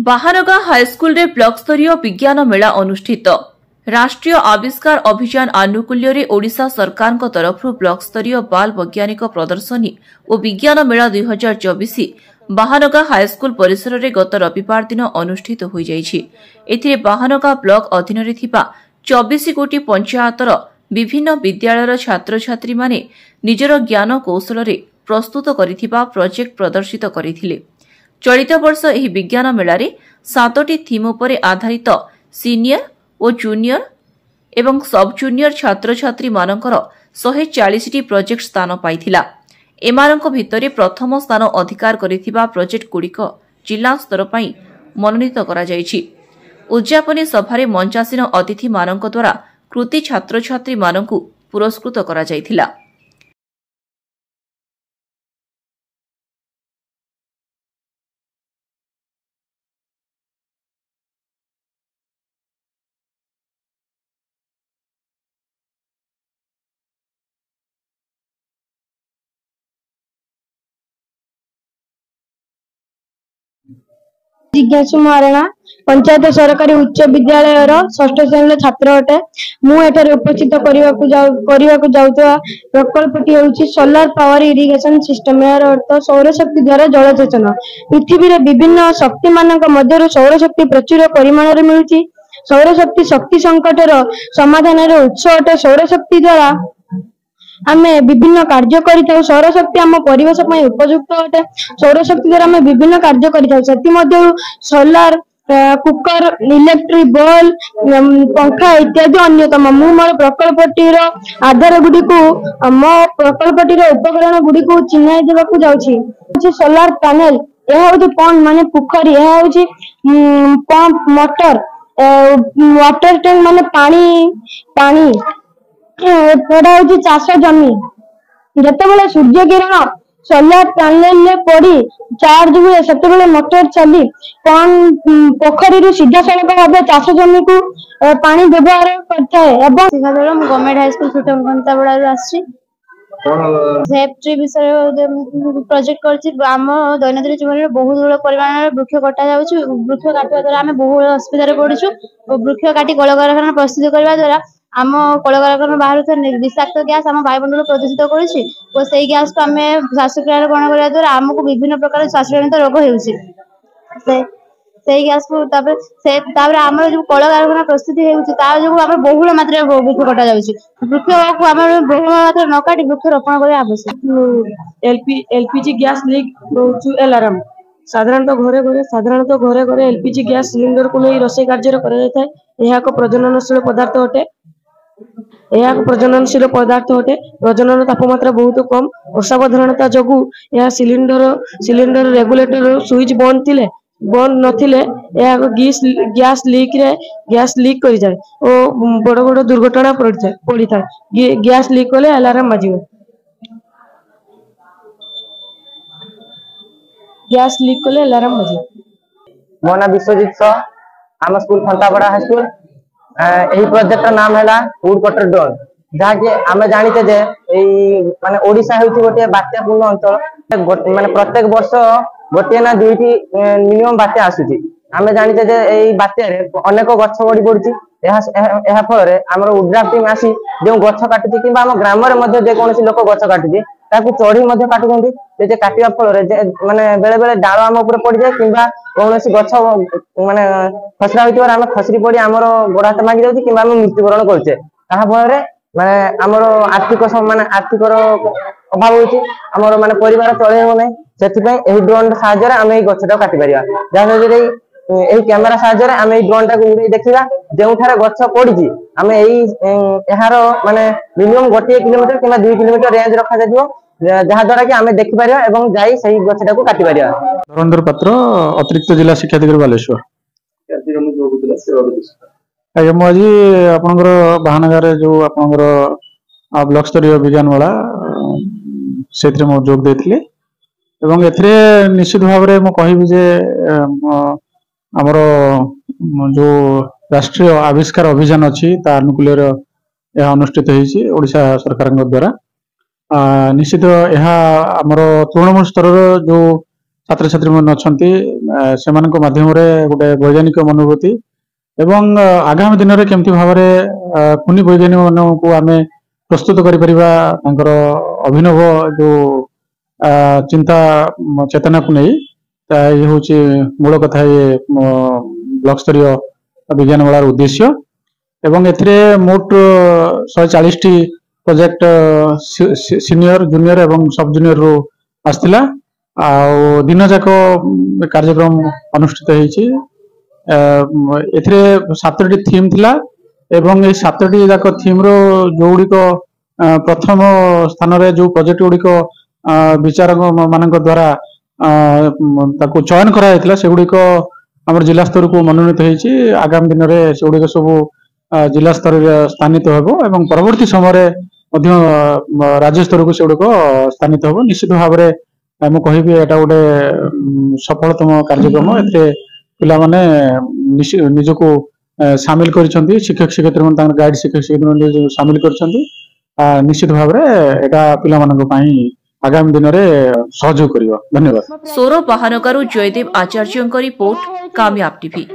Bahanaga high school रे block स्तरीय विज्ञान मेला अनुष्ठित। राष्ट्रीय आविष्कार अभियान आनुकूल्य रे ओडिशा सरकार तरफ ब्लॉक स्तरीय बाल वैज्ञानिक प्रदर्शनी और विज्ञान मेला 2024 बाहानगा हाईस्कल परिसर रे गत रविवार दिन अनुष्ठित हो जाइछि। एथिरे बाहानगा ब्लॉक अधीन रे थिबा 24 गोटी पंचायतर विभिन्न विद्यालयर छात्र छात्री माने निजर ज्ञान कौशल रे प्रस्तुत करिथिबा प्रोजेक्ट प्रदर्शित करिथिले। चलित वर्ष एही विज्ञान मेलारे 7टी थीम उपरे आधारित सीनियर और जूनियर एवं सब जूनियर छात्र छात्री मानकर 140टी प्रोजेक्ट स्थान पाइथिला। एमानक भितरे प्रथम स्थान अधिकार करिथिबा प्रोजेक्ट गुड़िक जिला स्तर पई मनोनीत करा जायछि। उद्यापनी सभारे मंचासीन अतिथि मानक द्वारा कृति छात्र छात्री मानकु पुरस्कृत करा जायथिला। जिज्ञासु महाराणा पंचायत सरकारी उच्च विद्यालय षष्ठ श्रेणी छात्र अटे। मुझे उपस्थित जाऊा प्रकल्पटी हूँ सोलार पावर इरिगेशन सिस्टम। यार अर्थ सौरशक्ति द्वारा जलसेचन। पृथ्वी रे विभिन्न शक्ति मानक मध्यरु सौरशक्ति प्रचुर परिमाण रे मिलुची। सौरशक्ति शक्ति संकटर समाधान उत्स अटे। सौरशक्ति द्वारा आमे विभिन्न कार्य करिथाउ। सौरशक्ति आम परिवेश पई उपयुक्त अटे। सौरशक्ति द्वारा आमे विभिन्न कार्य करिथाउ। सेति मध्यरु सोलार कुकर इलेक्ट्रिक बल्ब पंखा इत्यादि अन्यतम। मु मोर प्रकल्पटीर आधार गुडी को मो प्रकल्पटीर उपकरण गुडी को चिन्हाई देबाकू जाउछि। सोलार पैनल यह होछि पंप माने पोखरी। यह होछि पंप मोटर वाटर टैंक माने पानी चाष जमी। जिते सूर्य किरण सोलार पैनल पड़ी चार्ज हुए से मोटर चली पोखरी सीधा सड़क भाव चाष जमी को पानी व्यवहार करता। गवर्नमेंट हाईस्कल छुटबड़ा सेफ्टी विषय प्रोजेक्ट करम दैनंदिन जीवन में बहुत बड़ परिमाण वृक्ष कटा जाउछि। वृक्ष काटिया द्वारा आम बहुत असुविधा पड़ुछु। वृक्ष काटी कलकारखाना प्रस्तुत करने द्वारा आम कलकारखाना बाहर विषाक्त गैस आम वायुमंडल प्रदूषित करुछि और से गैस को आम श्वासक्रिया ग्रहण करने द्वारा आमको विभिन्न प्रकार श्वासजनित रोग होउछि। से गैस को आम जो कलकारखाना प्रस्तुति होउछि ता जो आम बहुल मात्रा वृक्ष कटा जाउछि। वृक्ष को आम बहुल मात्रा न काटी वृक्ष रोपण करबा आवश्यक। एलपीजी गैस लीक होउछु अलार्म। साधारणतः घरे घरे एलपीजी गैस सिलिंडर को नहीं रोषेई कार्य कर प्रजननशील पदार्थ अटे। प्रजनन तापमात्रा बहुत कम। असावधानता जगू यह सिलिंडर रेगुलेटर स्विच बंद नथिले गैस लीक कर जाए और बड़ बड़ दुर्घटना पड़ी था। गैस लीक कले अलार्म बाजिबो। गैस लीक कले अलार्म बाजिबो। मो ना विश्वजीत आम स्कूल फंतापड़ा हाई स्कूल। यही प्रोजेक्ट नाम है वुड कटर ड्रोन। जहाँकि आम जानीचे जे माने ओडिशा होउछि गोटे बात्यापूर्ण अंचल। माने प्रत्येक वर्ष गोटे ना दुईटी मिनिमम बात्या आसुछि। आम जानीचे जे एई बात्यारे अनेक गछ बढी पड़ुछि। एहा फल रे हमर उड्राफ टीम आसी जो गछ काटुछि किबा हम ग्राम रे मध्ये जे कोनोसी लोक गछ काटुछि ताकू चढ़ी मध्ये काटुछन्ति। जे काटिया फल रे जे माने बेले बेले डाळ हम ऊपर पड़ जाय किबा कोनोसी गछ माने खसरा होइतोर हम खसरी पड़ी हमर गोड़ हाथ मागी जाउछि किबा हम मृत्युवरण करछे। ताहा फल रे माने हमर आर्थिक आर्थिक अभाव होइछि। हमर माने परिवार चले हो नै। सेति पय एही ड्रोन सहायता रे हम एही गछटा काटि परिया। जाहा जे एही कैमरा सहायता रे हम एही ड्रोन टा को उड़ी देखिबा जेउठारे गछ पड़िछि हम एही एहारो माने मिनिमम 1 किलोमीटर किबा 2 किलोमीटर रेंज रखा जाइबो जहा द्वारा कि हमें देखि परिया एवं जाई सही गछटा को काटि परिया। धरंधर पात्र अतिरिक्त जिला शिक्षा अधिकारी बालेश्वर। आज्ञा मु आज आपनकर बाहानगार जो आपनकर ब्लॉक स्तरीय विज्ञान मेला से जोग देथिले एवं एथिरे निश्चित भाव में कहबी जे आमर जो राष्ट्रीय आविष्कार अभियान अच्छी अनुकूल अनुष्ठित होती ओडिशा सरकार द्वारा। निश्चित यह आमर तृणमूल स्तर जो छात्र छात्री मन अछंती सेमानक माध्यमरे गोटे वैज्ञानिक मनोवृत्ति एवं आगामी दिन में केमती भाव में कुनी वैज्ञानिक मान को आम प्रस्तुत कर अभिनव जो चिंता चेतना को नहीं ये हूँ मूल कथा ये ब्लॉक स्तरीय विज्ञान मेलार उद्देश्य एवं एथिरे मोट 140 टी प्रोजेक्ट सीनियर जूनियर एवं सब जूनियर रो आसथिला आ दिन जाक कार्यक्रम अनुष्ठित होईछि एथिरे 7टी थीम थिला एवं ए 7टी जाक थीम रो जोड़िक प्रथम स्थान रे जो प्रोजेक्ट गुड़िक विचारक मानक द्वारा ताको चयन करा हेतला सेगुड़िक हमर जिला स्तर को मनोनीत होईछि आगामी दिन रे सेगुड़िक सब जिला स्तर स्थानित हेबो एवं परवर्ती समय राज्य स्तर को सेगुड़िक स्थानित हेबो निश्चित भाव में मु कहिबि एटा गोटे सफलतम कार्यक्रम एते पिला माने निजको शामिल करिसंती शिक्षक शिक्षयित्री मन तांकर गाइड शिक्षक शिक्षयित्री शामिल करिसंती निश्चित भाव में एटा पिला मानक पई आगामी दिन में सहयोग करियो। धन्यवाद। सोरो बाहानगारू जयदेव आचार्य रिपोर्ट कामयाब टीवी।